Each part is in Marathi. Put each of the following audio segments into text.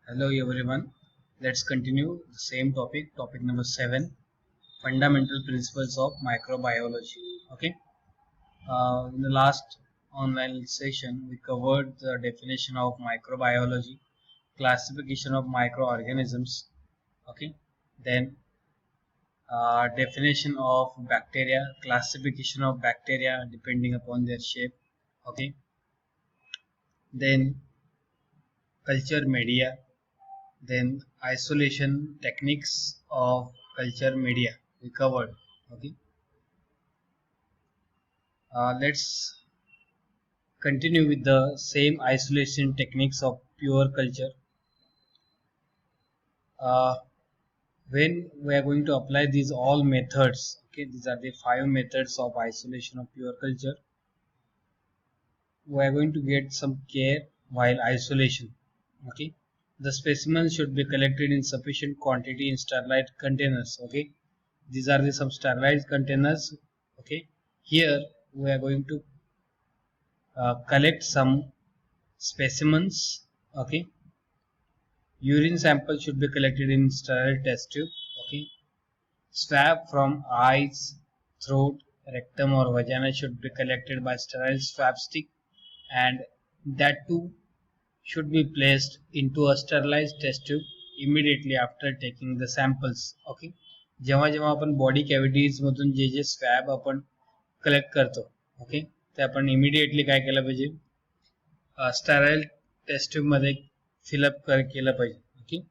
Hello everyone. Let's continue the same topic, topic number 7, fundamental principles of microbiology. Okay. In the last online session, we covered the definition of microbiology, classification of microorganisms. Okay. Then definition of bacteria, classification of bacteria depending upon their shape. Okay. Then culture media, then isolation techniques of culture media we covered. Okay, let's continue with the same isolation techniques of pure culture. uh, when we are going to apply these all methods, okay, these are the 5 methods of isolation of pure culture. We are going to get some care while isolation. Okay, the specimens should be collected in sufficient quantity in sterilized containers. Okay, these are the some sterilized containers. Okay, here we are going to collect some specimens. Okay, urine sample should be collected in sterile test tube. Okay, swab from eyes, throat, rectum or vagina should be collected by sterile swab stick, and that too should be placed into a sterilized test tube immediately after taking the samples. Okay, जेव्हा जेव्हा आपण बॉडी कॅव्हिटीज मधून जे जे स्वॅब आपण कलेक्ट करतो, ओके, ते आपण इमिडिएटली काय केलं पाहिजे, स्टराईल टेस्ट ट्यूब मध्ये फिलअप केलं पाहिजे. Okay,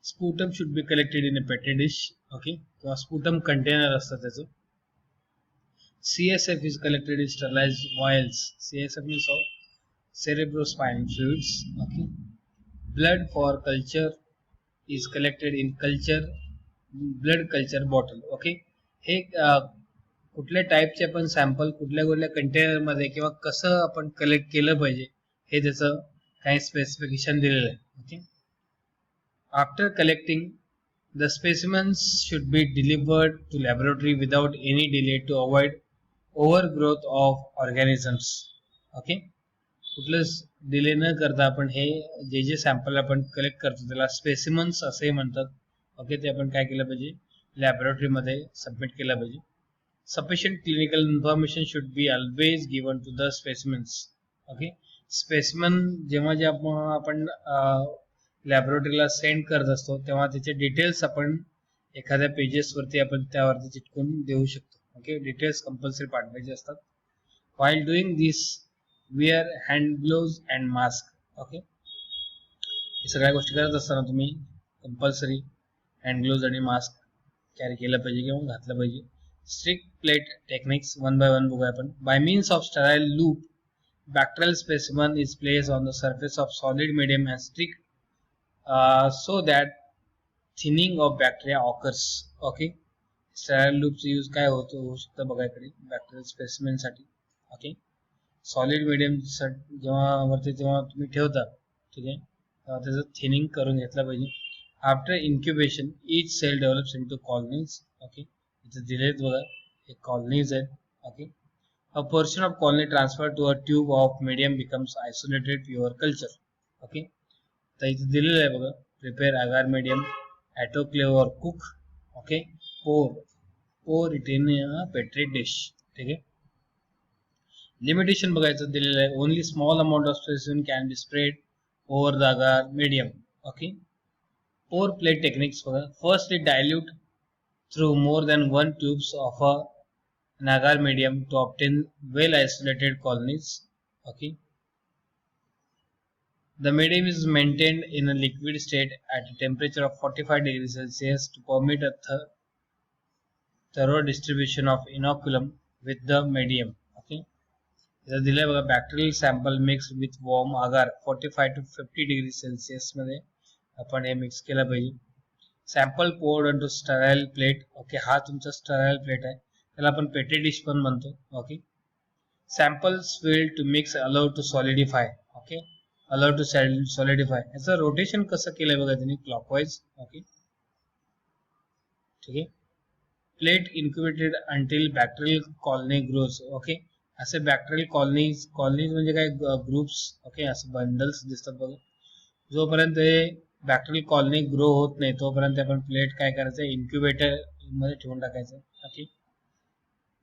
sputum should be collected in a petri dish. Okay, किंवा स्पुटम कंटेनर असतं त्याचं. CSF is collected in sterilized vials. CSF means all cerebrospinal fluids. Okay, blood for culture is collected in blood culture bottle. Okay, हे कुठल्या टाईपचे आपण सॅम्पल कुठल्या कुठल्या कंटेनर मध्ये किंवा कसं आपण कलेक्ट केलं पाहिजे हे त्याचं काही स्पेसिफिकेशन दिलेलं आहे. Okay, after collecting the specimens should be delivered to laboratory without any delay to avoid overgrowth of organisms. Okay, कुठलंच डिले न करता आपण हे जे जे सॅम्पल आपण कलेक्ट करतो त्याला स्पेसिमन्स असे म्हणतात. ओके, ते आपण काय केलं पाहिजे, लॅबोरेटरीमध्ये सबमिट केलं पाहिजे. Sufficient clinical information should be always given to the specimens. Okay, specimen जेव्हा जे आपण लॅबोरेटरीला सेंड करत असतो तेव्हा त्याचे डिटेल्स आपण एखाद्या पेजेसवरती आपण त्यावरती चिटकून देऊ शकतो. ओके, डिटेल्स कंपल्सरी पाठवायचे असतात. while doing this wear hand gloves and mask. Okay, हे सगळ्या गोष्टी करत असताना तुम्ही कंपल्सरी हँड ग्लोव्ज आणि मास्क कॅरी केलं पाहिजे किंवा घातलं पाहिजे. Strict plate techniques one by one बघूया आपण. Bye means of sterile loop bacterial specimen is placed on the surface of solid medium and strict so that thinning of bacteria occurs. Okay, sterile लूपचा यूज काय होऊ शकतं बघा इकडे बॅक्टेरियल स्पेसिमेन साठी. ओके, सॉलिड मिडियम जेव्हा वरती तेव्हा तुम्ही ठेवता, ठीक आहे, तेव्हा त्याचं थिनिंग करून घेतलं पाहिजे. आफ्टर इन्क्युबेशन इच sale develops into colonies. Okay, इथे दिलेत बघा, हे कॉलनीज आहेत. Okay, a portion of colony transferred to a tube of medium becomes isolated pure culture. Okay, तर इथे दिलेलं आहे बघा, प्रिपेअर अगार मीडियम, ॲटोक्लेव और cook. Okay, pour it in petri dish. ठीक आहे, लिमिटेशन बघायचं दिलेलं आहे, only small amount of specimen can be spread over the agar medium. Okay, पोर प्लेट टेक्निक्स बघा. Firstly dilute through more than one tubes of an agar medium to obtain well isolated colonies. Okay, the medium is maintained in a liquid state at a temperature of 45 degrees Celsius to permit a thorough distribution of inoculum with the medium. Okay, इथं दिलंय बघा, bacterial sample mix with warm agar 45 to 50 degrees Celsius मध्ये आपण हे मिक्स केलं पाहिजे. Sample poured on to sterile plate. Okay, हा तुमचा स्टराईल प्लेट आहे, त्याला आपण पेटी डिश पण म्हणतो. Okay, samples fill to mix allow to solidify. Okay, allow to solidify, याचं रोटेशन कसं केलंय बघा त्यांनी, क्लॉकवाईज. ओके, ठीक आहे, plate incubated until bacterial colony grows. Okay, असे बॅक्टेरियल कॉलनीज म्हणजे काय, ग्रुप्स. ओके, असे बंडल्स दिसतात बघा, जोपर्यंत बॅक्टेरियल कॉलनी ग्रो होत नाही तोपर्यंत आपण प्लेट काय करायचं, इन्क्युबेटर मध्ये ठेवून टाकायचं. Okay.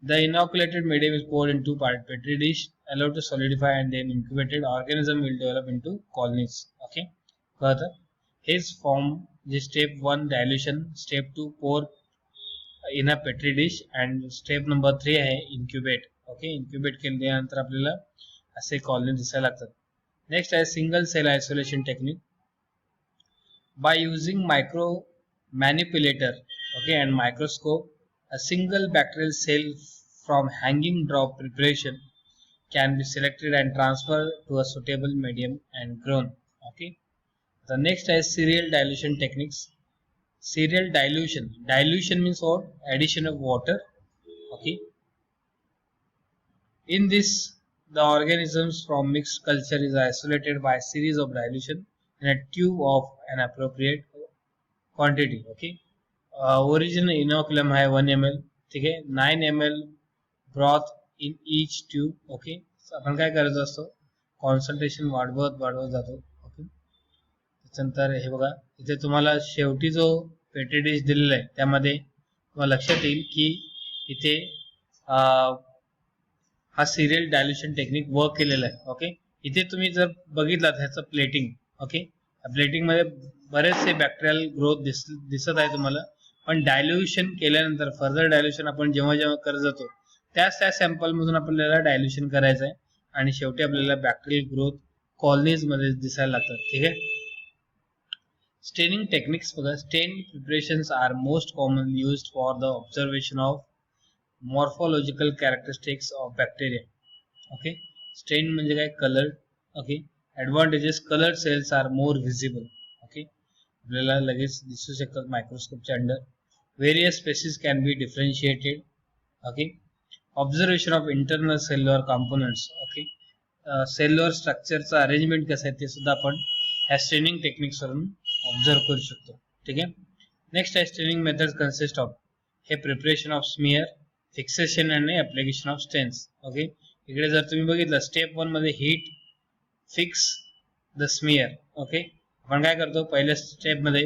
The inoculated medium is poured into petri dish, allowed to solidify, and then incubated. Organism will develop into colonies. Okay. Further, his form the step 1 dilution, step 2 pour in a petri dish, and step number 3 आहे incubate. Okay, incubate केल्यानंतर आपल्याला असे कॉलनी दिसायला लागतात. नेक्स्ट आहे single cell isolation technique. By using micro manipulator, okay, and microscope, a single bacterial cell from hanging drop preparation can be selected and transferred to a suitable medium and grown. Okay. The next is serial dilution techniques. Serial dilution. Dilution means what? Addition of water. Okay. In this, the organisms from mixed culture is isolated by a series of dilution in a tube of an appropriate quantity. Okay. Original inoculum है 1 ml. ठीक है. 9 ml broth in each tube. Okay. आपण काय करायचं असतो, कॉन्सन्ट्रेशन वाढवत जातो. ओके. त्याच्यानंतर हे बघा, इथे तुम्हाला शेवटी जो पेट्री डिश दिलेला आहे त्यामध्ये तुम्हाला लक्षात येईल की इथे हा सिरियल डायल्युशन टेक्निक वर्क केलेला आहे. ओके. इथे तुम्ही जर बघितलात ह्याचं प्लेटिंग, ओके, प्लेटिंग मध्ये बरेचसे बॅक्टेरियल ग्रोथ दिसत आहे तुम्हाला, पण डायल्युशन केल्यानंतर फर्दर डायल्युशन आपण जेव्हा जेव्हा करत जातो त्या सॅम्पल मधून आपल्याला डायल्युशन करायचं आहे आणि शेवटी आपल्याला बॅक्टेरियल ग्रोथ कॉलनीज मध्ये दिसायला लागतात. ठीक आहे. स्टेनिंग टेक्निक्स बघा. Stain preparations are most common used for the observation of morphological characteristics of bacteria. Okay. Stain म्हणजे काय, coloured. Okay. Advantages, coloured cells are more visible. Okay. आपल्याला लगेच दिसू शकतात मायक्रोस्कोपच्या under. Various species can be differentiated. Okay. Observation of internal cellular components. Okay. Cellular स्ट्रक्चरचं अरेंजमेंट कसं आहे ते सुद्धा आपण ह्या स्टेनिंग टेक्निक्स वरून ऑब्झर्व करू शकतो. ठीक आहे. नेक्स्ट आहे स्टेनिंग मेथड कन्सिस्ट ऑफ, हे प्रिपरेशन ऑफ स्मिअर, फिक्सेशन आणि ऍप्लिकेशन ऑफ स्टेन्स. ओके. इकडे जर तुम्ही बघितलं स्टेप 1 मध्ये heat, fix the smear. Okay. आपण काय करतो, पहिल्या स्टेप मध्ये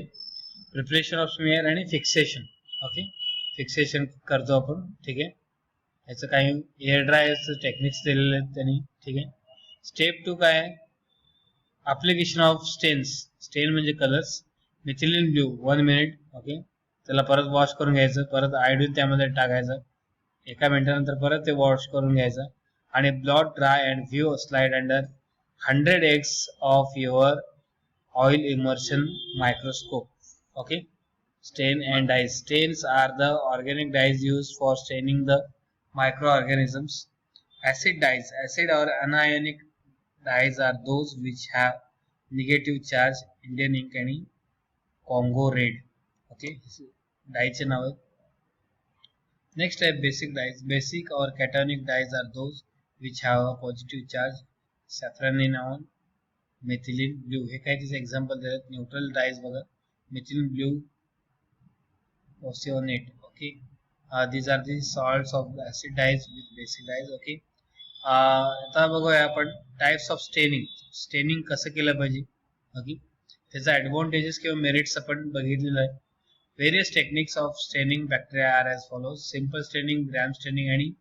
प्रिपरेशन ऑफ स्मिअर आणि फिक्सेशन. ओके. फिक्सेशन करतो आपण. ठीक आहे. याचं काही एअर ड्रायरचं टेक्निक्स दिलेले आहेत त्यांनी. ठीक आहे. स्टेप 2 काय आहे, ऍप्लिकेशन ऑफ स्टेन्स. स्टेन म्हणजे colours. Methylene blue 1 minute. Okay. त्याला परत वॉश करून घ्यायचं, परत आयोडीन त्यामध्ये टाकायचं, 1 मिनिटानंतर परत ते वॉश करून घ्यायचं आणि blot dry and view slide under 100x of your oil immersion microscope. Okay. Stain and dyes. Stains are the organic dyes used for staining the microorganisms. Acid dyes. Acid or anionic dyes are those which have negative charge. Indian ink आणि Congo red. Okay. डायचे नाव आहेत. नेक्स्ट आहे बेसिक डायज. बेसिक और cationic dyes are those which have a positive charge. Safraninone, methylene blue. हे काय तिचे एक्झाम्पल दिलेत. न्यूट्रल डायज बघा, methylene blue, oceanate. Okay. These are the salts of the acid dyes with basic dyes. Okay. आता बघूया आपण टाइप्स ऑफ स्टेनिंग. स्टेनिंग कसं केलं पाहिजे. ओके. त्याचा ॲडव्हान्टेजेस किंवा मेरिट्स आपण बघितलेलं आहे. Various techniques of staining bacteria are as follows. Simple staining, gram staining आणि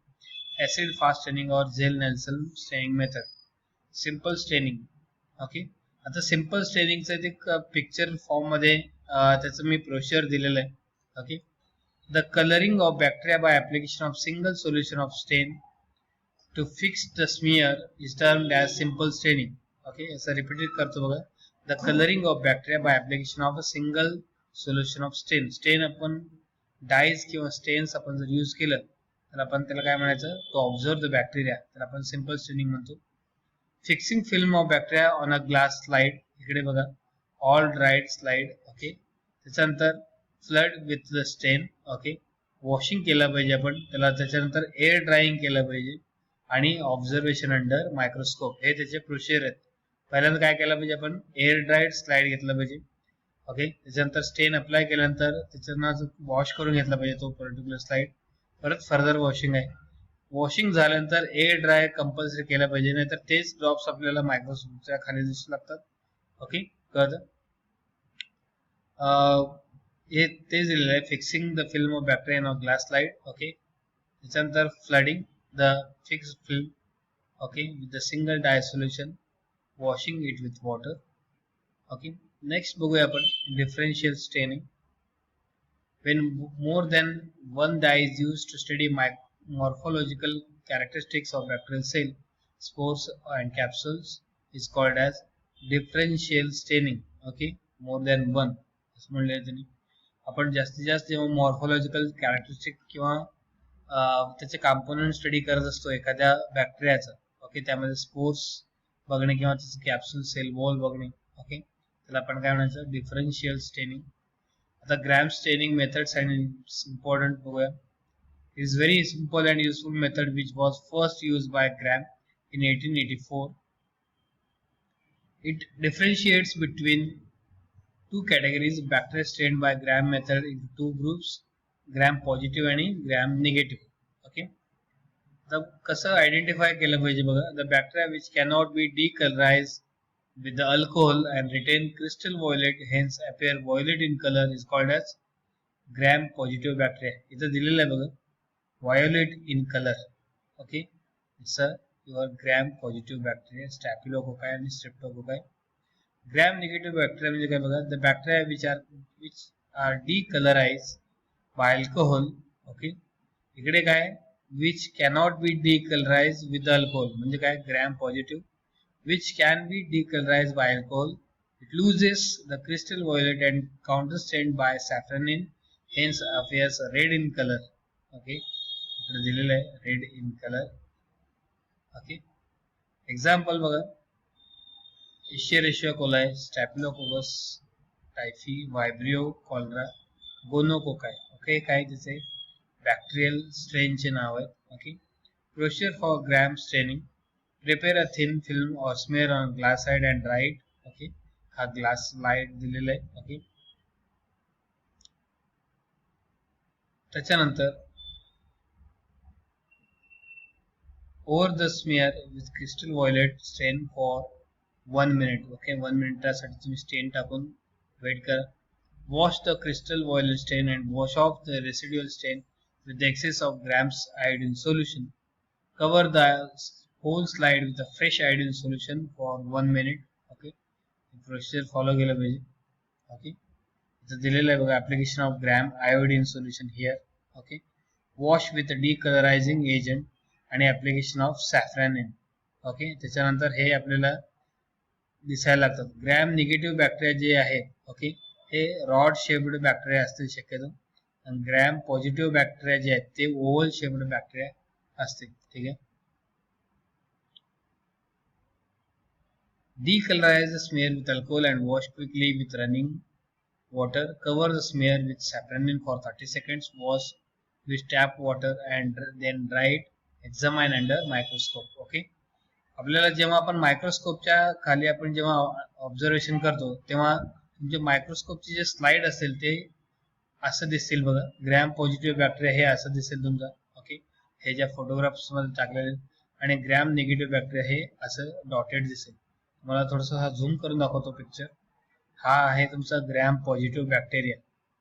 ऍसिड फास्ट स्टेनिंग और Ziehl Neelsen staining method. Simple staining. Okay. आता सिंपल स्टेनिंगचं ते पिक्चर फॉर्म मध्ये त्याचं मी प्रोसिजर दिलेलं आहे. Okay. The coloring of bacteria by application of single solution of stain to fix the smear is termed as simple staining. Okay. असं रिपीटेड करतो बघा. The coloring of bacteria by application of a single solution of stain. Stain आपण डायज किंवा स्टेन्स आपण जर यूज केलं तर आपण त्याला काय म्हणायचं, to observe the bacteria, तर आपण सिंपल स्टेनिंग म्हणतो. Fixing film of bacteria on a glass slide. इकडे बघा, ऑल ड्राईड स्लाइड. ओके. त्याच्यानंतर flood with the stain. Okay. Washing केलं पाहिजे आपण त्याला. त्याच्यानंतर एअर ड्राईंग केलं पाहिजे आणि ऑब्झर्वेशन अंडर मायक्रोस्कोप. हे त्याचे प्रोसिजर आहेत. पहिल्यांदा काय केलं पाहिजे आपण, एअर ड्राईड स्लाइड घेतलं पाहिजे. ओके. त्याच्यानंतर स्टेन अप्लाय केल्यानंतर त्याच्यानं वॉश करून घेतला पाहिजे तो पर्टिक्युलर स्लाइड. परत फर्दर वॉशिंग आहे. वॉशिंग झाल्यानंतर एअर ड्राय कंपल्सरी केलं पाहिजे, नाहीतर तेच ड्रॉप्स आपल्याला मायक्रोस्कोपच्या खाली दिसू लागतात. ओके. कळतं. हे तेच दिलेलं आहे, fixing the film of bacteria in glass slide. Okay, त्याच्यानंतर flooding the fixed film, okay, with the single dye solution, washing it with water. Okay, next बघूया आपण differential staining. When more than one dye is used to study morphological characteristics of bacterial cell, spores and capsules is called as differential staining. Okay, more than one असं म्हणले त्यांनी. आपण जास्तीत जास्त जेव्हा मॉर्फोलॉजिकल कॅरेक्टरिस्टिक किंवा त्याचे कॉम्पोनंट स्टडी करत असतो एखाद्या बॅक्टेरियाचं, ओके, त्यामध्ये स्पोर्स बघणे किंवा त्याचे कॅप्सूल सेल वॉल बघणे, ओके, त्याला आपण काय म्हणायचं, डिफरन्शियल स्टेनिंग. आता gram staining methods and it's important बघूया. It is very simple and useful method which was first used by Graham in 1884. It differentiates between two categories bacteria stained by Graham method into two groups, Graham positive आणि Graham negative. Okay, तर कसं आयडेंटिफाय केलं पाहिजे बघा. The bacteria which cannot be decolorized with the alcohol and retain crystal violet, hence appear violet in color, is called as Gram positive bacteria. इथं दिलेलं आहे बघा, violet in color. Okay, it's a your Gram positive bacteria, Staphylococcus आणि Streptococcus. Gram negative bacteria म्हणजे काय बघा, the bacteria which are decolorized by alcohol. Okay, इकडे काय, which cannot be decolorized with alcohol म्हणजे काय, Gram positive. Which can be decolorized by alcohol. It loses the crystal violet and counterstained by safranin, hence appears red in color. Okay, इकडे दिलेलं आहे red in color. Okay, example बघा, Escherichia coli, Staphylococcus typhi, Vibrio cholera, Gonococci. Okay, काय त्याचे बॅक्टेरियल स्ट्रेनचे नाव आहे. Okay, procedure for gram staining. Prepare a thin film or smear on glass side and dry it. Okay, हा glass slide दिलेला आहे. Okay, त्याच्यानंतर over the smear with crystal violet stain for 1 minute. Okay, 1 मिनिटासाठी तुम्ही स्टेन टाकून वेट करा. Wash the crystal violet stain and wash off the residual stain with the excess of grams iodine solution. Cover the whole slide with a fresh iodine solution for 1 minute. Okay, procedure follow केलं पाहिजे. ओके, इथं दिलेलं आहे बघा, application of Gram iodine solution here. Okay, wash with decolourising agent आणि ऍप्लिकेशन ऑफ सॅफ्रॅनिन. ओके, त्याच्यानंतर हे आपल्याला दिसायला लागतात. ग्रॅम निगेटिव्ह बॅक्टेरिया जे आहेत, ओके, हे रॉड शेप्ड बॅक्टेरिया असतील शक्यतो, आणि ग्रॅम पॉझिटिव्ह बॅक्टेरिया जे आहेत ते ओव्हल शेप्ड बॅक्टेरिया असतील. ठीक आहे. Decolorize the smear with alcohol and wash quickly with running water. Cover the smear with safranin for 30 seconds. Wash with tap water and then dry it. Examine under microscope. Okay, आपल्याला जेव्हा आपण मायक्रोस्कोपच्या खाली आपण जेव्हा ऑब्झर्वेशन करतो तेव्हा तुमच्या मायक्रोस्कोपची जे स्लाइड असेल ते असं दिसतील बघा. ग्रॅम पॉझिटिव्ह बॅक्टेरिया हे असं दिसेल तुमचा. ओके, हे ज्या फोटोग्राफ्स मध्ये टाकलेले, आणि ग्रॅम निगेटिव्ह बॅक्टेरिया हे असं डॉटेड दिसेल. मला थोडंसं हा झूम करून दाखवतो पिक्चर. हा आहे तुमचा ग्रॅम पॉझिटिव्ह बॅक्टेरिया.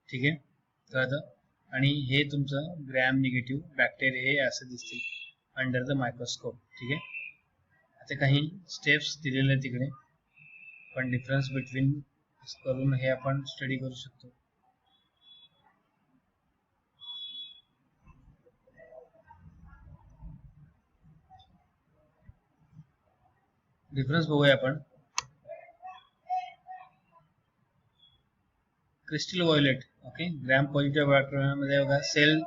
ठीक आहे, कळतं. आणि हे तुमचं ग्रॅम निगेटिव्ह बॅक्टेरिया हे असं दिसतील अंडर द मायक्रोस्कोप. ठीक आहे, आता काही स्टेप्स दिलेले तिकडे, पण डिफरन्स बिटवीन करून हे आपण स्टडी करू शकतो. डिफरन्स बघूया आपण. Crystal violet. Okay, Gram positive बॅक्टेरियामध्ये बघा, cell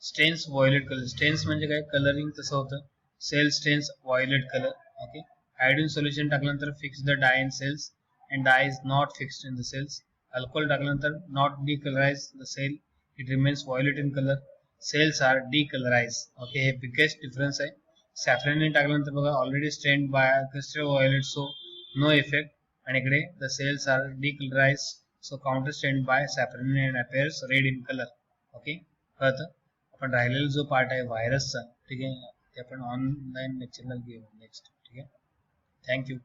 stains violet colour. Stains म्हणजे काय, कलरिंग तसं होतं. Cell stains violet colour. Okay, iodine solution टाकल्यानंतर fix the dye in cells and dye is not fixed in the cells. Alcohol टाकल्यानंतर not decolourise the cell, it remains violet in colour. Cells are decolourise. Okay, हे बिगेस्ट डिफरन्स आहे. सॅफ्रॅनिन टाकल्यानंतर बघा, already stained by crystal violet, so no effect. आणि इकडे the cells are decolourise, so counter stained by safranin and appears red in colour. Okay, कळतं. आपण राहिलेला जो पार्ट आहे व्हायरसचा, ठीक आहे, ते आपण ऑनलाईन लेक्चरला घेऊ नेक्स्ट. ठीक आहे, थँक्यू.